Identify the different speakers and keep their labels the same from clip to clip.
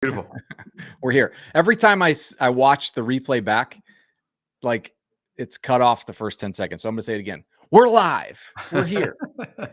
Speaker 1: Beautiful.
Speaker 2: We're here. Every time I watch the replay back, like it's cut off the first 10 seconds. So I'm going to say it again. We're live. We're here.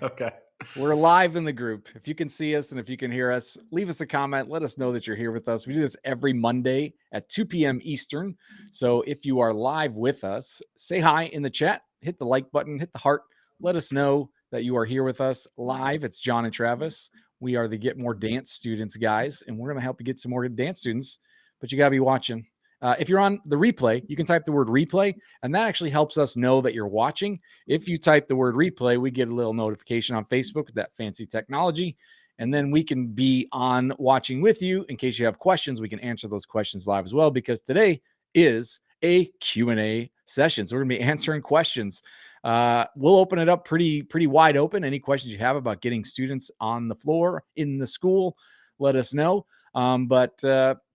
Speaker 1: Okay.
Speaker 2: We're live in the group. If you can see us and if you can hear us, leave us a comment. Let us know that you're here with us. We do this every Monday at 2 p.m. Eastern. So if you are live with us, say hi in the chat, hit the like button, hit the heart. Let us know that you are here with us live. It's John and Travis. We are the Get More Dance Students guys, and we're going to help you get some more dance students, but you got to be watching. If you're on the replay, you can type the word replay, and that actually helps us know that you're watching. If you type the word replay, we get a little notification on Facebook with that fancy technology, and then we can be on watching with you. In case you have questions, we can answer those questions live as well, because today is a Q&A session. So we're going to be answering questions. We'll open it up pretty wide open. Any questions you have about getting students on the floor in the school, let us know. But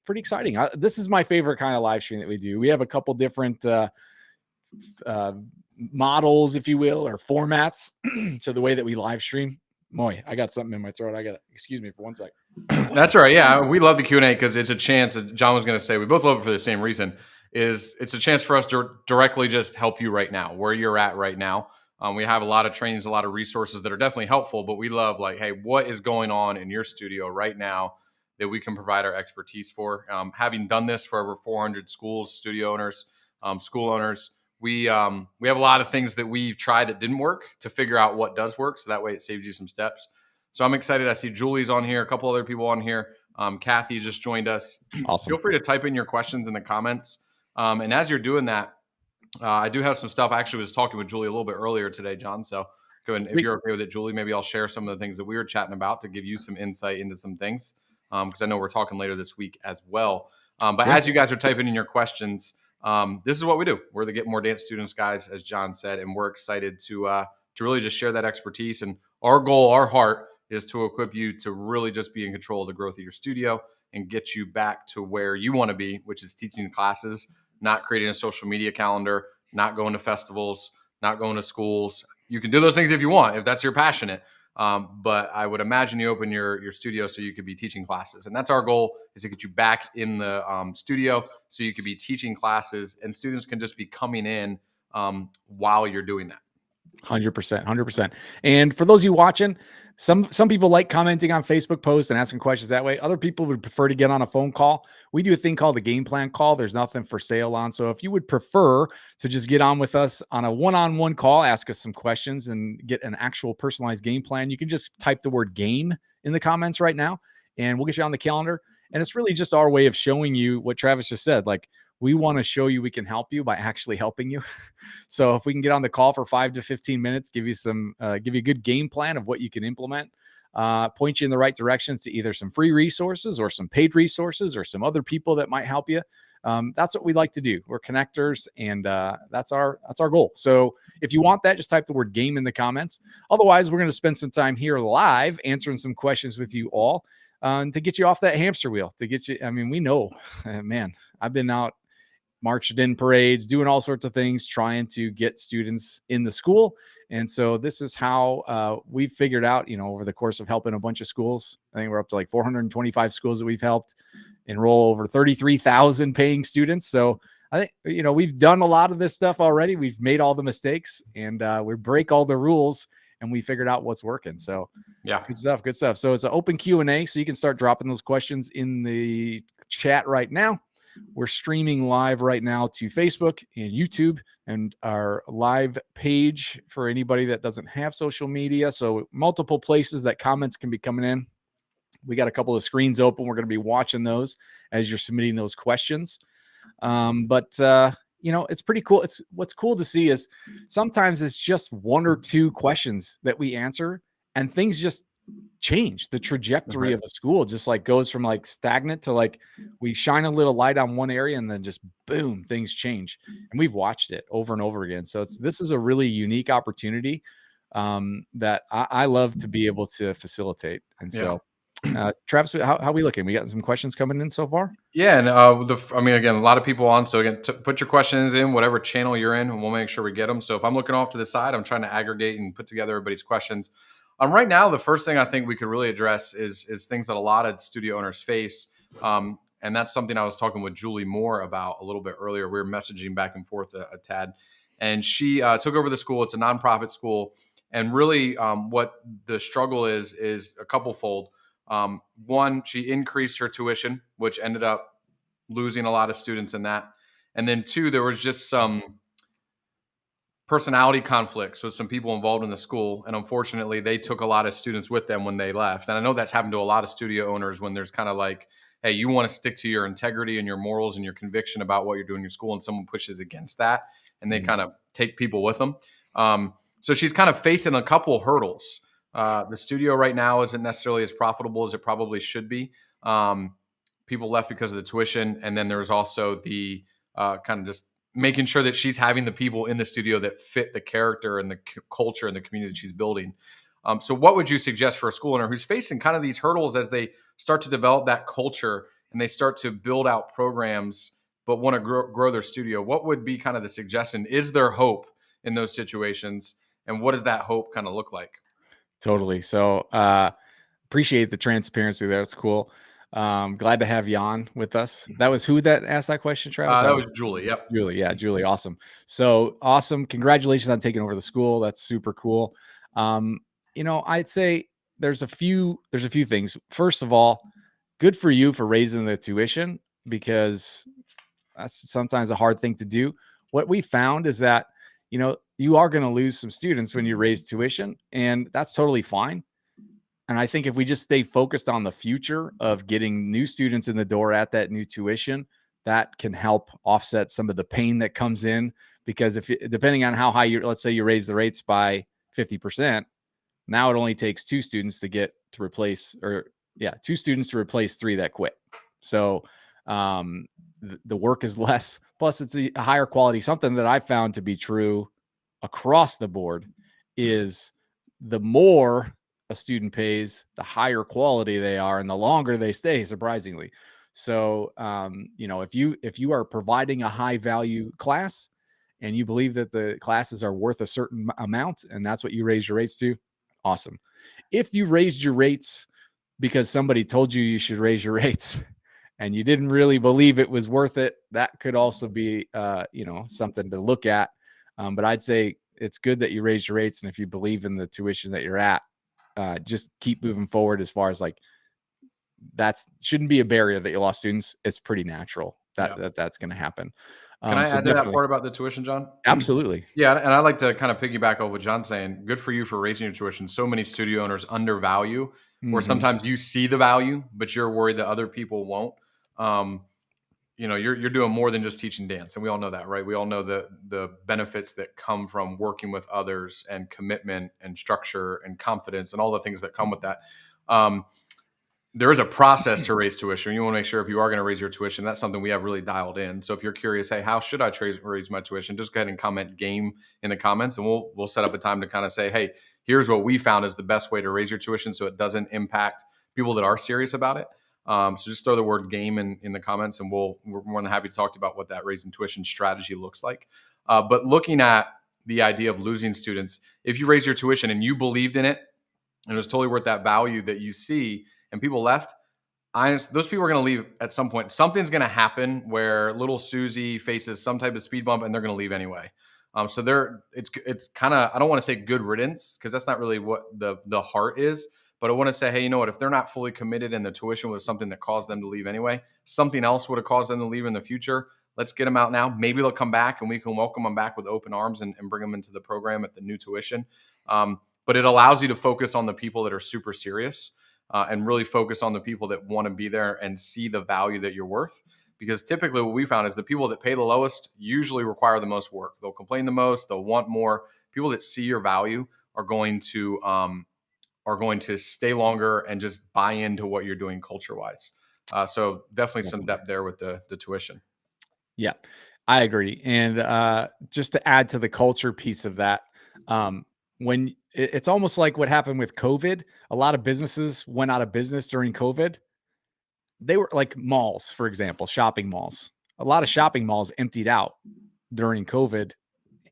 Speaker 2: pretty exciting. This is my favorite kind of live stream that we do. We have a couple different models, if you will, or formats to the way that we live stream. Moy, I got something in my throat. Excuse me for 1 second.
Speaker 1: That's all right. Yeah, we love the Q&A because it's a chance. John was going to say we both love it for the same reason. It's a chance for us to directly just help you right now, where you're at right now. We have a lot of trainings, a lot of resources that are definitely helpful, but we love like, hey, what is going on in your studio right now that we can provide our expertise for? Having done this for over 400 schools, studio owners, school owners, we have a lot of things that we've tried that didn't work to figure out what does work. So that way it saves you some steps. So I'm excited. I see Julie's on here, a couple other people on here. Kathy just joined us.
Speaker 2: Awesome.
Speaker 1: Feel free to type in your questions in the comments. And as you're doing that, I do have some stuff. I actually was talking with Julie a little bit earlier today, John. So go ahead, if you're okay with it, Julie, maybe I'll share some of the things that we were chatting about to give you some insight into some things, because I know we're talking later this week as well. But as you guys are typing in your questions, this is what we do. We're the Get More Dance Students guys, as John said, and we're excited to really just share that expertise. And our goal, our heart, is to equip you to really just be in control of the growth of your studio and get you back to where you want to be, which is teaching classes, not creating a social media calendar, not going to festivals, not going to schools. You can do those things if you want, if that's your passionate. But I would imagine you open your studio so you could be teaching classes. And that's our goal, is to get you back in the studio so you could be teaching classes and students can just be coming in while you're doing that.
Speaker 2: 100%. And for those of you watching, some people like commenting on Facebook posts and asking questions that way. Other people would prefer to get on a phone call. We do a thing called the game plan call. There's nothing for sale on. So if you would prefer to just get on with us on a one-on-one call, ask us some questions and get an actual personalized game plan, you can just type the word game in the comments right now and we'll get you on the calendar. And it's really just our way of showing you what Travis just said. Like, we want to show you we can help you by actually helping you. So if we can get on the call for 5 to 15 minutes, give you a good game plan of what you can implement, point you in the right directions to either some free resources or some paid resources or some other people that might help you. That's what we like to do. We're connectors, and that's our goal. So if you want that, just type the word game in the comments. Otherwise, we're going to spend some time here live answering some questions with you all to get you off that hamster wheel, to get you. I mean, we know, man, I've been out, marched in parades, doing all sorts of things, trying to get students in the school. And so this is how we've figured out, over the course of helping a bunch of schools, I think we're up to like 425 schools that we've helped enroll over 33,000 paying students. So I think, we've done a lot of this stuff already. We've made all the mistakes and we break all the rules and we figured out what's working. So
Speaker 1: yeah,
Speaker 2: good stuff. So it's an open Q&A. So you can start dropping those questions in the chat right now. We're streaming live right now to Facebook and YouTube and our live page for anybody that doesn't have social media. So multiple places that comments can be coming in. We got a couple of screens open. We're going to be watching those as you're submitting those questions. But it's pretty cool. What's cool to see is sometimes it's just one or two questions that we answer and things just change. The trajectory of the school just like goes from like stagnant to like we shine a little light on one area and then just boom, things change. And we've watched it over and over again. So this is a really unique opportunity that I love to be able to facilitate. And so Travis, how are we looking? We got some questions coming in so far.
Speaker 1: Yeah, and again, a lot of people on. So again, put your questions in whatever channel you're in, and we'll make sure we get them. So if I'm looking off to the side, I'm trying to aggregate and put together everybody's questions. Right now, the first thing I think we could really address is things that a lot of studio owners face. And that's something I was talking with Julie Moore about a little bit earlier. We were messaging back and forth a tad, and she took over the school. It's a nonprofit school, and really, what the struggle is a couple fold. One, she increased her tuition, which ended up losing a lot of students in that, and then two, there was just some personality conflicts with some people involved in the school, and unfortunately they took a lot of students with them when they left. And I know that's happened to a lot of studio owners when there's kind of like, hey, you want to stick to your integrity and your morals and your conviction about what you're doing in your school, and someone pushes against that, and they kind of take people with them. So she's kind of facing a couple hurdles. The studio right now isn't necessarily as profitable as it probably should be. People left because of the tuition, and then there's also the kind of just making sure that she's having the people in the studio that fit the character and the culture and the community that she's building. So what would you suggest for a school owner who's facing kind of these hurdles as they start to develop that culture and they start to build out programs, but want to grow their studio? What would be kind of the suggestion? Is there hope in those situations? And what does that hope kind of look like?
Speaker 2: Totally. So appreciate the transparency there. That's cool. Glad to have you on with us. That was who that asked that question, Travis?
Speaker 1: That was Julie. Yep.
Speaker 2: Julie. Yeah, Julie. Awesome. So awesome. Congratulations on taking over the school. That's super cool. I'd say there's a few things. First of all, good for you for raising the tuition, because that's sometimes a hard thing to do. What we found is that, you are going to lose some students when you raise tuition, and that's totally fine. And I think if we just stay focused on the future of getting new students in the door at that new tuition, that can help offset some of the pain that comes in. Because depending on how high let's say you raise the rates by 50%, now it only takes two students to replace three that quit. So the work is less. Plus, it's a higher quality. Something that I found to be true across the board is the more a student pays, the higher quality they are and the longer they stay, surprisingly. So, if you are providing a high value class and you believe that the classes are worth a certain amount, and that's what you raise your rates to, awesome. If you raised your rates because somebody told you should raise your rates and you didn't really believe it was worth it, that could also be, something to look at. But I'd say it's good that you raise your rates. And if you believe in the tuition that you're at, just keep moving forward. As far as like, that shouldn't be a barrier that you lost students. It's pretty natural that's going to happen.
Speaker 1: Can I add to that part about the tuition, John?
Speaker 2: Absolutely.
Speaker 1: Yeah, and I like to kind of piggyback over what John's saying. Good for you for raising your tuition. So many studio owners undervalue, or sometimes you see the value, but you're worried that other people won't. You're doing more than just teaching dance, and we all know that, right? We all know the benefits that come from working with others, and commitment and structure and confidence and all the things that come with that. There is a process to raise tuition. You want to make sure if you are going to raise your tuition, that's something we have really dialed in. So if you're curious, hey, how should I raise my tuition? Just go ahead and comment "game" in the comments, and we'll set up a time to kind of say, hey, here's what we found is the best way to raise your tuition, so it doesn't impact people that are serious about it. So just throw the word "game" in the comments, and we're more than happy to talk about what that raising tuition strategy looks like. But looking at the idea of losing students, if you raise your tuition and you believed in it, and it was totally worth that value that you see, and people left, those people are going to leave at some point. Something's going to happen where little Susie faces some type of speed bump, and they're going to leave anyway. So it's kind of, I don't want to say good riddance, because that's not really what the heart is. But I want to say, hey, you know what? If they're not fully committed and the tuition was something that caused them to leave anyway, something else would have caused them to leave in the future. Let's get them out now. Maybe they'll come back and we can welcome them back with open arms and bring them into the program at the new tuition. But it allows you to focus on the people that are super serious, and really focus on the people that want to be there and see the value that you're worth. Because typically what we found is the people that pay the lowest usually require the most work. They'll complain the most. They'll want more. People that see your value are going to stay longer and just buy into what you're doing culture-wise. So definitely some depth there with the tuition.
Speaker 2: Yeah, I agree. And just to add to the culture piece of that, when it's almost like what happened with COVID, a lot of businesses went out of business during COVID. They were like malls, for example, shopping malls. A lot of shopping malls emptied out during COVID.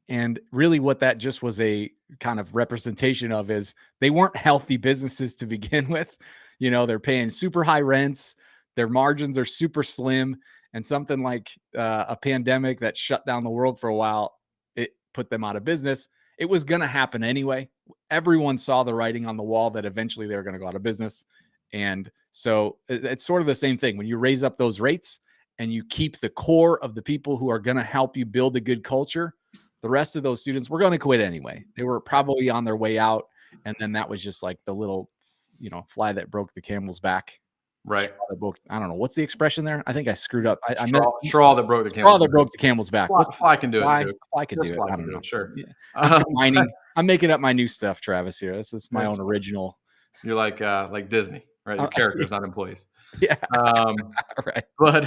Speaker 2: And really what that just was a kind of representation of is they weren't healthy businesses to begin with. They're paying super high rents. Their margins are super slim, and something like a pandemic that shut down the world for a while, it put them out of business. It was going to happen anyway. Everyone saw the writing on the wall that eventually they were going to go out of business. And so it's sort of the same thing. When you raise up those rates and you keep the core of the people who are going to help you build a good culture, the rest of those students were going to quit anyway. They were probably on their way out. And then that was just like the little, fly that broke the camel's back.
Speaker 1: Right.
Speaker 2: I don't know. What's the expression there? I think I screwed up. I meant
Speaker 1: straw that broke the camel's
Speaker 2: straw that broke the camel's back.
Speaker 1: Fly can do it too.
Speaker 2: Fly can do it. I don't know.
Speaker 1: Sure.
Speaker 2: Yeah. I'm making up my new stuff, Travis, here. This is my own original.
Speaker 1: You're like Disney, right? Your characters, not employees.
Speaker 2: Yeah.
Speaker 1: Right. But,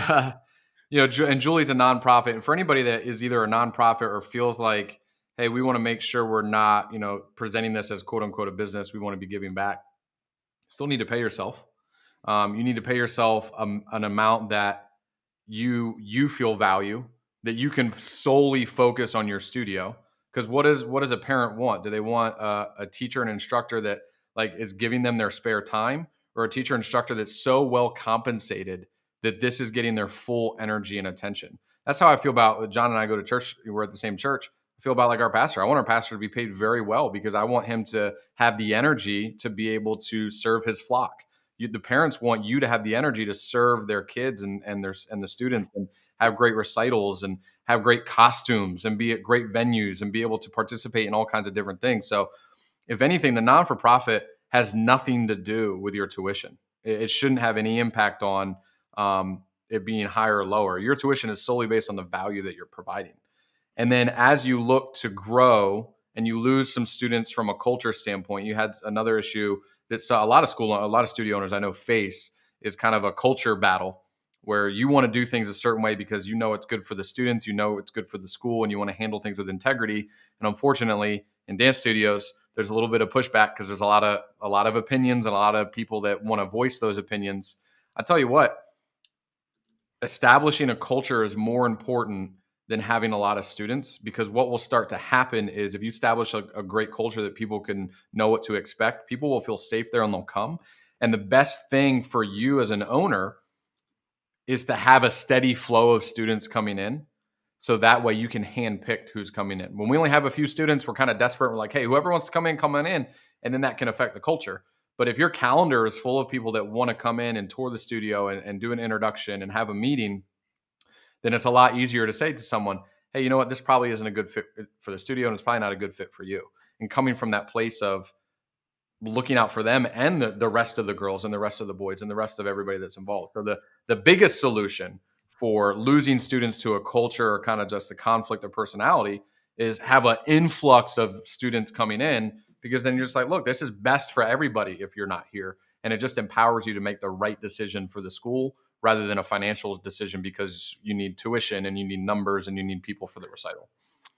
Speaker 1: and Julie's a nonprofit. And for anybody that is either a nonprofit or feels like, hey, we want to make sure we're not, presenting this as quote unquote a business, we want to be giving back, still need to pay yourself. You need to pay yourself an amount that you feel value, that you can solely focus on your studio. Because what does a parent want? Do they want a teacher and instructor that like is giving them their spare time, or a teacher instructor that's so well compensated that this is getting their full energy and attention? That's how I feel about John and I go to church. We're at the same church. I feel about like our pastor. I want our pastor to be paid very well because I want him to have the energy to be able to serve his flock. The parents want you to have the energy to serve their kids and the students, and have great recitals and have great costumes and be at great venues and be able to participate in all kinds of different things. So if anything, the non-for-profit has nothing to do with your tuition. It shouldn't have any impact on it being higher or lower. Your tuition is solely based on the value that you're providing. And then as you look to grow and you lose some students from a culture standpoint, you had another issue that a lot of studio owners I know face, is kind of a culture battle where you want to do things a certain way because it's good for the students, it's good for the school, and you want to handle things with integrity. And unfortunately, in dance studios, there's a little bit of pushback because there's a lot of opinions and a lot of people that want to voice those opinions. I tell you what, establishing a culture is more important than having a lot of students, because what will start to happen is if you establish a great culture that people can know what to expect, people will feel safe there and they'll come. And the best thing for you as an owner is to have a steady flow of students coming in. So that way you can handpick who's coming in. When we only have a few students, we're kind of desperate. We're like, hey, whoever wants to come in. And then that can affect the culture. But if your calendar is full of people that want to come in and tour the studio and do an introduction and have a meeting, then it's a lot easier to say to someone, hey, you know what, this probably isn't a good fit for the studio, and it's probably not a good fit for you. And coming from that place of looking out for them and the rest of the girls and the rest of the boys and the rest of everybody that's involved. So the biggest solution for losing students to a culture or kind of just the conflict of personality is have an influx of students coming in, because then you're just like, look, this is best for everybody if you're not here. And it just empowers you to make the right decision for the school rather than a financial decision, because you need tuition and you need numbers and you need people for the recital.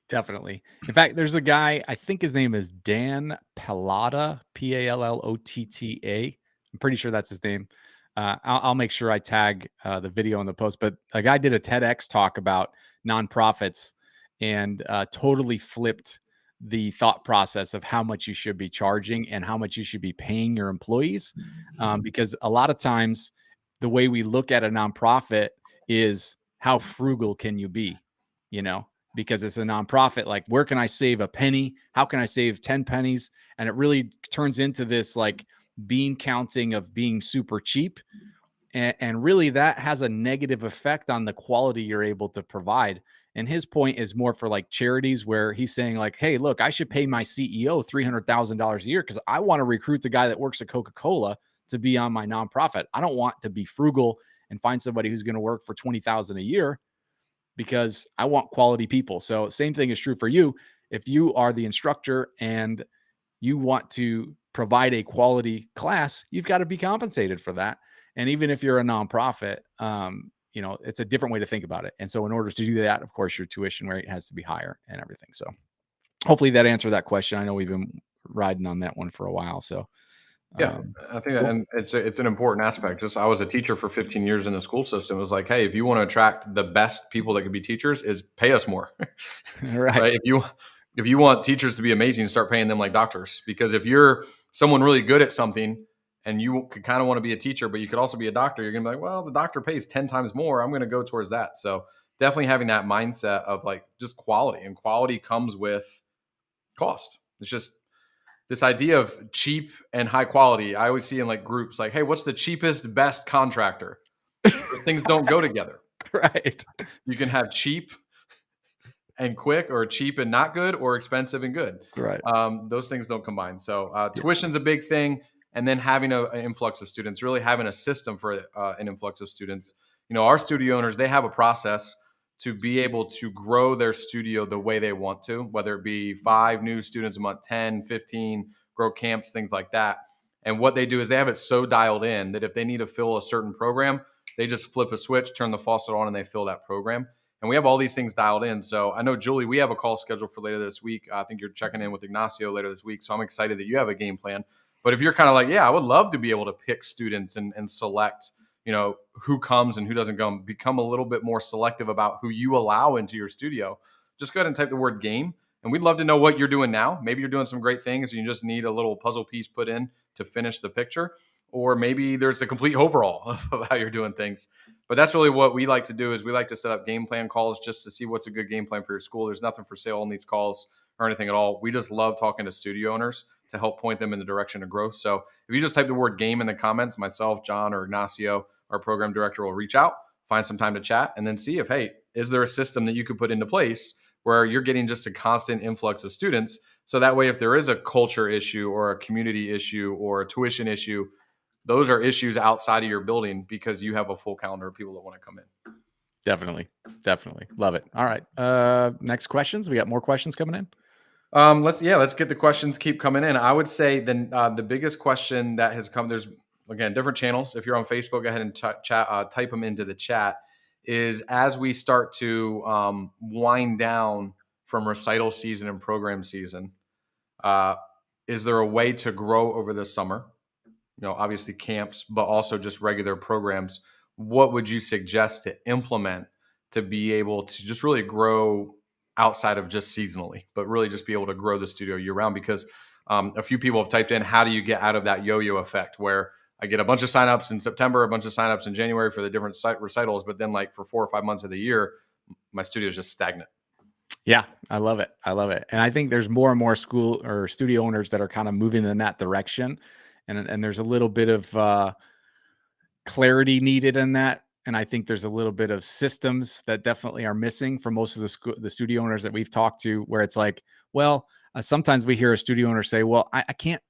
Speaker 2: Definitely. In fact, there's a guy, I think his name is Dan Pallotta, Pallotta. I'm pretty sure that's his name. I'll make sure I tag the video in the post, but a guy did a TEDx talk about nonprofits and totally flipped the thought process of how much you should be charging and how much you should be paying your employees. Because a lot of times the way we look at a nonprofit is how frugal can you be, because it's a nonprofit. Like, where can I save a penny? How can I save 10 pennies? And it really turns into this like bean counting of being super cheap. And really that has a negative effect on the quality you're able to provide. And his point is more for like charities, where he's saying like, hey, look, I should pay my CEO $300,000 a year because I want to recruit the guy that works at Coca-Cola to be on my nonprofit. I don't want to be frugal and find somebody who's going to work for $20,000 a year, because I want quality people. So same thing is true for you. If you are the instructor and you want to provide a quality class, you've got to be compensated for that. And even if you're a nonprofit, it's a different way to think about it. And so in order to do that, of course, your tuition rate has to be higher and everything. So hopefully that answered that question. I know we've been riding on that one for a while. So
Speaker 1: yeah, I think and it's an important aspect. I was a teacher for 15 years in the school system. It was like, hey, if you want to attract the best people that could be teachers, is pay us more. Right? If you want teachers to be amazing, start paying them like doctors. Because if you're someone really good at something and you could kind of want to be a teacher, but you could also be a doctor, you're gonna be like, well, the doctor pays 10 times more. I'm gonna go towards that. So definitely having that mindset of like just quality, and quality comes with cost. It's just this idea of cheap and high quality. I always see in like groups like, hey, what's the cheapest, best contractor? Those things don't go together.
Speaker 2: Right.
Speaker 1: You can have cheap and quick, or cheap and not good, or expensive and good.
Speaker 2: Right.
Speaker 1: Those things don't combine. So tuition's a big thing. And then having an influx of students, really having a system for an influx of students. Our studio owners, they have a process to be able to grow their studio the way they want to, whether it be 5 new students a month, 10, 15, grow camps, things like that. And what they do is they have it so dialed in that if they need to fill a certain program, they just flip a switch, turn the faucet on, and they fill that program. And we have all these things dialed in. So I know, Julie, we have a call scheduled for later this week. I think you're checking in with Ignacio later this week. So I'm excited that you have a game plan. But if you're kind of like, yeah, I would love to be able to pick students and select, who comes and who doesn't come, become a little bit more selective about who you allow into your studio, just go ahead and type the word game. And we'd love to know what you're doing now. Maybe you're doing some great things and you just need a little puzzle piece put in to finish the picture. Or maybe there's a complete overhaul of how you're doing things. But that's really what we like to do, is we like to set up game plan calls just to see what's a good game plan for your school. There's nothing for sale on these calls or anything at all. We just love talking to studio owners to help point them in the direction of growth. So if you just type the word game in the comments, myself, John, or Ignacio, our program director, will reach out, find some time to chat, and then see if, hey, is there a system that you could put into place where you're getting just a constant influx of students? So that way, if there is a culture issue or a community issue or a tuition issue, those are issues outside of your building because you have a full calendar of people that want to come in.
Speaker 2: Definitely. Love it. All right. Next questions. We got more questions coming in.
Speaker 1: Let's get the questions keep coming in. I would say then the biggest question that has come, there's again different channels. If you're on Facebook, go ahead and type them into the chat. Is as we start to wind down from recital season and program season, is there a way to grow over the summer? Obviously camps, but also just regular programs. What would you suggest to implement to be able to just really grow outside of just seasonally, but really just be able to grow the studio year round? Because a few people have typed in, how do you get out of that yo-yo effect where I get a bunch of signups in September, a bunch of signups in January for the different recitals, but then like for 4 or 5 months of the year, my studio is just stagnant.
Speaker 2: Yeah, I love it. And I think there's more and more school or studio owners that are kind of moving in that direction. And there's a little bit of clarity needed in that. And I think there's a little bit of systems that definitely are missing for most of the studio owners that we've talked to, where it's like, well, sometimes we hear a studio owner say, well, I can't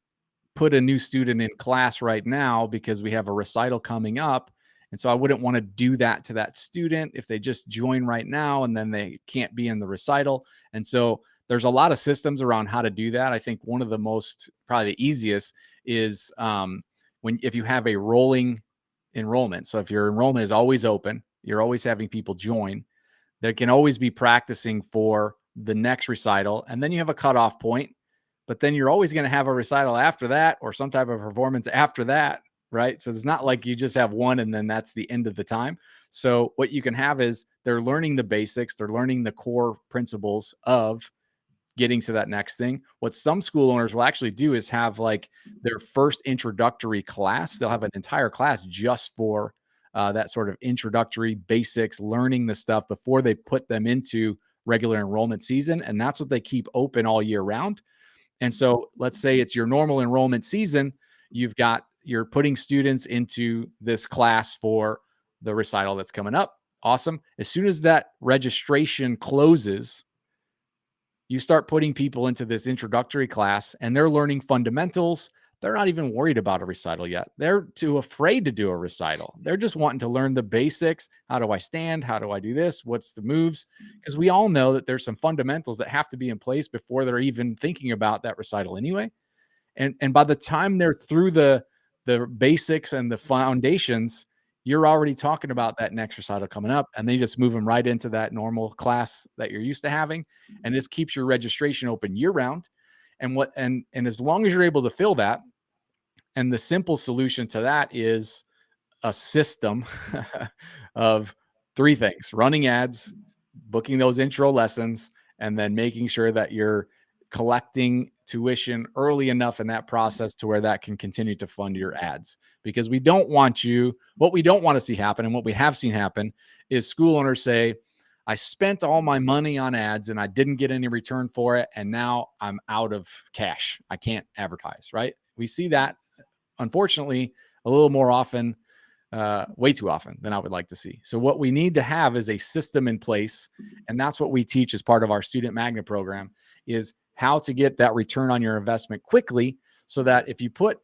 Speaker 2: put a new student in class right now because we have a recital coming up. And so I wouldn't want to do that to that student if they just join right now and then they can't be in the recital. And so there's a lot of systems around how to do that. I think one of the most, probably the easiest, is if you have a rolling enrollment. So if your enrollment is always open, you're always having people join, there can always be practicing for the next recital. And then you have a cutoff point, but then you're always going to have a recital after that or some type of performance after that. Right. So it's not like you just have one and then that's the end of the time. So what you can have is they're learning the basics. They're learning the core principles of getting to that next thing. What some school owners will actually do is have like their first introductory class. They'll have an entire class just for that sort of introductory basics, learning the stuff before they put them into regular enrollment season. And that's what they keep open all year round. And so let's say it's your normal enrollment season. You're putting students into this class for the recital that's coming up. Awesome. As soon as that registration closes, you start putting people into this introductory class and they're learning fundamentals. They're not even worried about a recital yet. They're too afraid to do a recital. They're just wanting to learn the basics. How do I stand? How do I do this? What's the moves? Because we all know that there's some fundamentals that have to be in place before they're even thinking about that recital anyway. And by the time they're through the basics and the foundations, you're already talking about that next recital coming up, and they just move them right into that normal class that you're used to having. And this keeps your registration open year round. And as long as you're able to fill that, and the simple solution to that is a system of 3 things: running ads, booking those intro lessons, and then making sure that you're collecting tuition early enough in that process to where that can continue to fund your ads, because we don't want what we don't want to see happen, and what we have seen happen, is school owners say, I spent all my money on ads and I didn't get any return for it, and now I'm out of cash, I can't advertise, right? We see that, unfortunately, a little more often, way too often than I would like to see. So what we need to have is a system in place, and that's what we teach as part of our Student Magnet program, is how to get that return on your investment quickly, so that if you put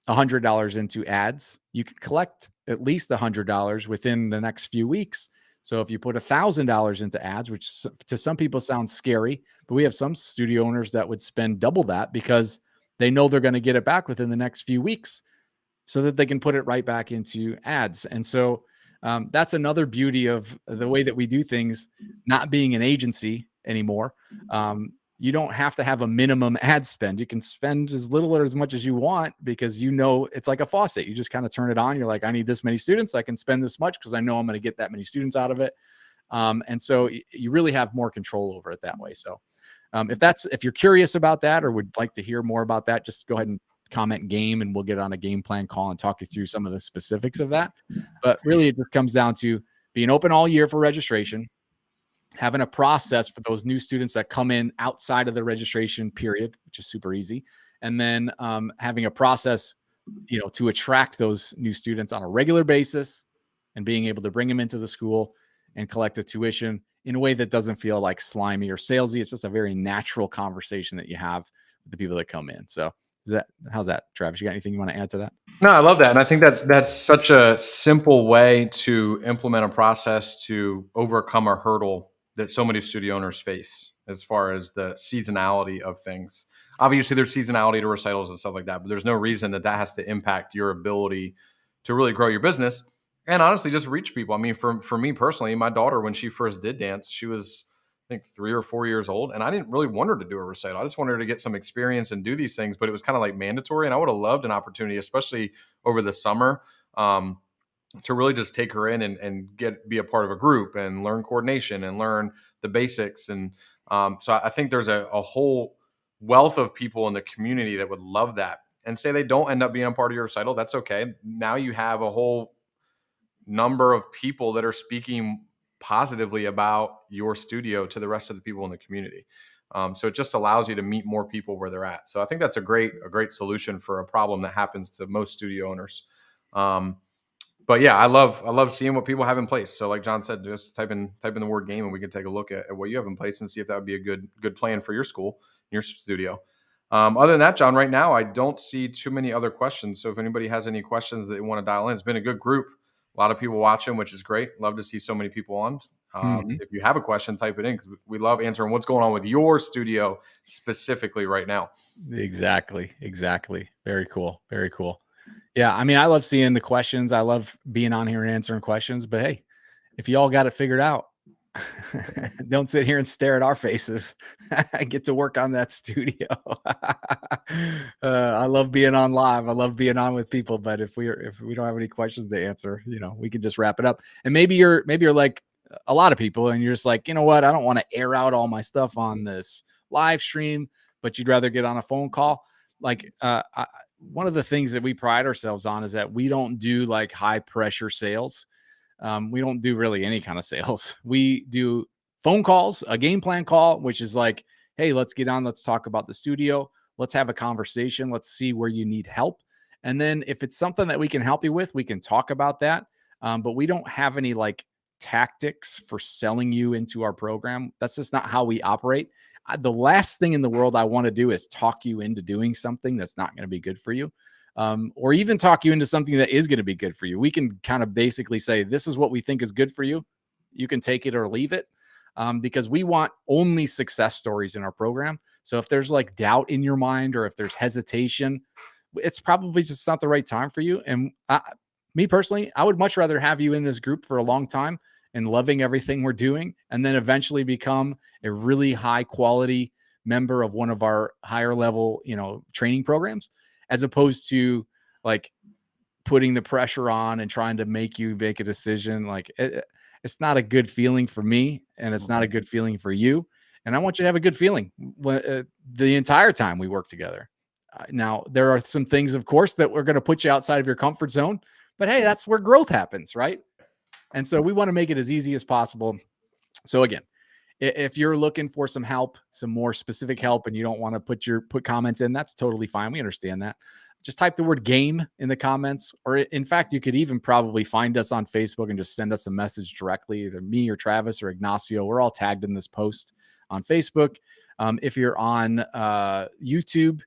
Speaker 2: $100 into ads, you can collect at least $100 within the next few weeks. So if you put $1,000 into ads, which to some people sounds scary, but we have some studio owners that would spend double that because they know they're going to get it back within the next few weeks, so that they can put it right back into ads. And so that's another beauty of the way that we do things, not being an agency anymore. You don't have to have a minimum ad spend. You can spend as little or as much as you want, because it's like a faucet. You just kind of turn it on. You're like, I need this many students, I can spend this much because I know I'm going to get that many students out of it. And so you really have more control over it that way. So if you're curious about that or would like to hear more about that, just go ahead and comment game, and we'll get on a game plan call and talk you through some of the specifics of that. But really, it just comes down to being open all year for registration, having a process for those new students that come in outside of the registration period, which is super easy, and then having a process, to attract those new students on a regular basis, and being able to bring them into the school and collect a tuition in a way that doesn't feel like slimy or salesy. It's just a very natural conversation that you have with the people that come in. So how's that, Travis? You got anything you want to add to that?
Speaker 1: No, I love that. And I think that's such a simple way to implement a process to overcome a hurdle that so many studio owners face as far as the seasonality of things. Obviously, there's seasonality to recitals and stuff like that, but there's no reason that has to impact your ability to really grow your business and honestly just reach people. I mean, for me personally, my daughter, when she first did dance, she was, I think, 3 or 4 years old. And I didn't really want her to do a recital. I just wanted her to get some experience and do these things, but it was kind of like mandatory. And I would have loved an opportunity, especially over the summer, to really just take her in and be a part of a group and learn coordination and learn the basics. And so I think there's a whole wealth of people in the community that would love that. And say they don't end up being a part of your recital, that's okay. Now you have a whole number of people that are speaking positively about your studio to the rest of the people in the community. So it just allows you to meet more people where they're at. So I think that's a great solution for a problem that happens to most studio owners. But yeah, I love seeing what people have in place. So like John said, just type in the word game, and we can take a look at what you have in place and see if that would be a good plan for your school, your studio. Other than that, John, right now I don't see too many other questions. So if anybody has any questions that they want to dial in, it's been a good group. A lot of people watching, which is great. Love to see so many people on. If you have a question, type it in, because we love answering what's going on with your studio specifically right now.
Speaker 2: Exactly. Very cool. Yeah, I mean, I love seeing the questions. I love being on here and answering questions. But hey, if you all got it figured out, don't sit here and stare at our faces. I get to work on that studio. I love being on live. I love being on with people. But if we don't have any questions to answer, we can just wrap it up. And maybe you're like a lot of people, and you're just like, you know what? I don't want to air out all my stuff on this live stream, but you'd rather get on a phone call. Like one of the things that we pride ourselves on is that we don't do like high pressure sales. We don't do really any kind of sales. We do phone calls, a game plan call, which is like, hey, let's get on. Let's talk about the studio. Let's have a conversation. Let's see where you need help. And then if it's something that we can help you with, we can talk about that. But we don't have any like tactics for selling you into our program. That's just not how we operate. The last thing in the world I want to do is talk you into doing something that's not going to be good for you. Or even talk you into something that is going to be good for you. We can kind of basically say, this is what we think is good for you. You can take it or leave it, because we want only success stories in our program. So if there's like doubt in your mind, or if there's hesitation, it's probably just not the right time for you. And me personally, I would much rather have you in this group for a long time and loving everything we're doing, and then eventually become a really high quality member of one of our higher level, training programs, as opposed to like putting the pressure on and trying to make you make a decision. Like it's not a good feeling for me, and it's not a good feeling for you. And I want you to have a good feeling the entire time we work together. Now, there are some things, of course, that we're going to put you outside of your comfort zone, but hey, that's where growth happens, right? And so we want to make it as easy as possible. So again, if you're looking for some help, some more specific help, and you don't want to put comments in, that's totally fine. We understand that. Just type the word game in the comments, or in fact, you could even probably find us on Facebook and just send us a message directly, either me or Travis or Ignacio. We're all tagged in this post on Facebook. If you're on YouTube,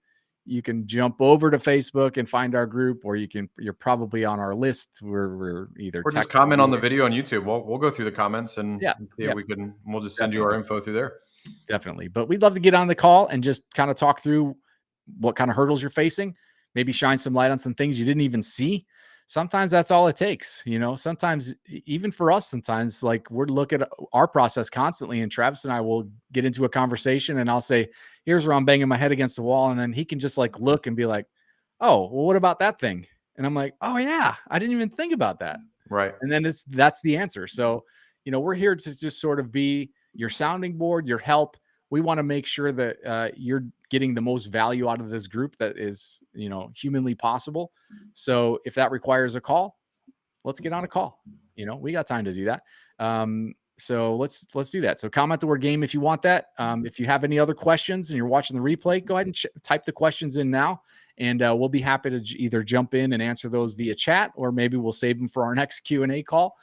Speaker 2: you can jump over to Facebook and find our group, or you're probably on our list. We're either
Speaker 1: or just comment on the video on YouTube. We'll go through the comments and see if we'll just send you our info through there.
Speaker 2: Definitely. But we'd love to get on the call and just kind of talk through what kind of hurdles you're facing, maybe shine some light on some things you didn't even see. Sometimes that's all it takes. Sometimes even for us, sometimes like we're looking at our process constantly, and Travis and I will get into a conversation and I'll say, here's where I'm banging my head against the wall. And then he can just like look and be like, oh, well, what about that thing? And I'm like, oh yeah, I didn't even think about that.
Speaker 1: Right.
Speaker 2: And then that's the answer. So, we're here to just sort of be your sounding board, your help. We want to make sure that you're getting the most value out of this group that is, humanly possible. So if that requires a call, let's get on a call. We got time to do that. So let's do that. So comment the word game if you want that. If you have any other questions and you're watching the replay, go ahead and type the questions in now, and we'll be happy to either jump in and answer those via chat, or maybe we'll save them for our next Q&A call.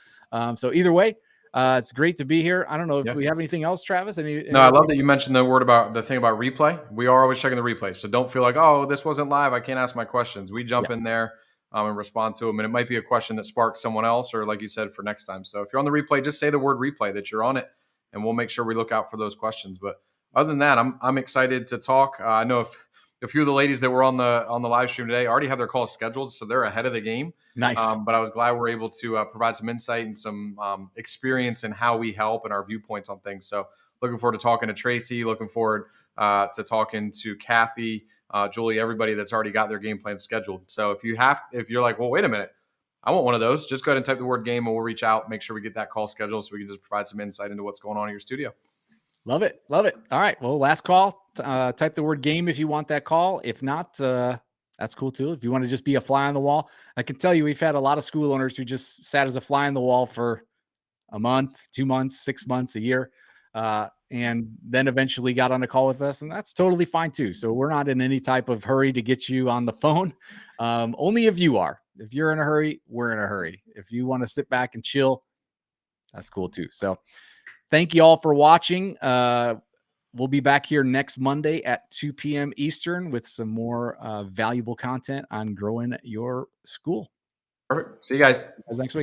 Speaker 2: So either way, it's great to be here. I don't know if we have anything else, Travis.
Speaker 1: No, I love that you mentioned the thing about replay. We are always checking the replay. So don't feel like, oh, this wasn't live, I can't ask my questions. We jump in there and respond to them. And it might be a question that sparks someone else, or like you said, for next time. So if you're on the replay, just say the word replay that you're on it, and we'll make sure we look out for those questions. But other than that, I'm excited to talk. I know if a few of the ladies that were on the live stream today already have their calls scheduled, so they're ahead of the game.
Speaker 2: Nice.
Speaker 1: But I was glad we're able to provide some insight and some experience in how we help and our viewpoints on things. So looking forward to talking to Tracy, looking forward to talking to Kathy, Julie, everybody that's already got their game plan scheduled. So if you're like, well, wait a minute, I want one of those, just go ahead and type the word game and we'll reach out, make sure we get that call scheduled so we can just provide some insight into what's going on in your studio.
Speaker 2: Love it. Love it. All right. Well, last call, type the word game if you want that call. If not, that's cool too. If you want to just be a fly on the wall, I can tell you, we've had a lot of school owners who just sat as a fly on the wall for a month, 2 months, 6 months, a year, and then eventually got on a call with us. And that's totally fine too. So we're not in any type of hurry to get you on the phone. Only if you are. If you're in a hurry, we're in a hurry. If you want to sit back and chill, that's cool too. So thank you all for watching. We'll be back here next Monday at 2 p.m. Eastern with some more valuable content on growing your school.
Speaker 1: Perfect. See you guys.
Speaker 2: Next week.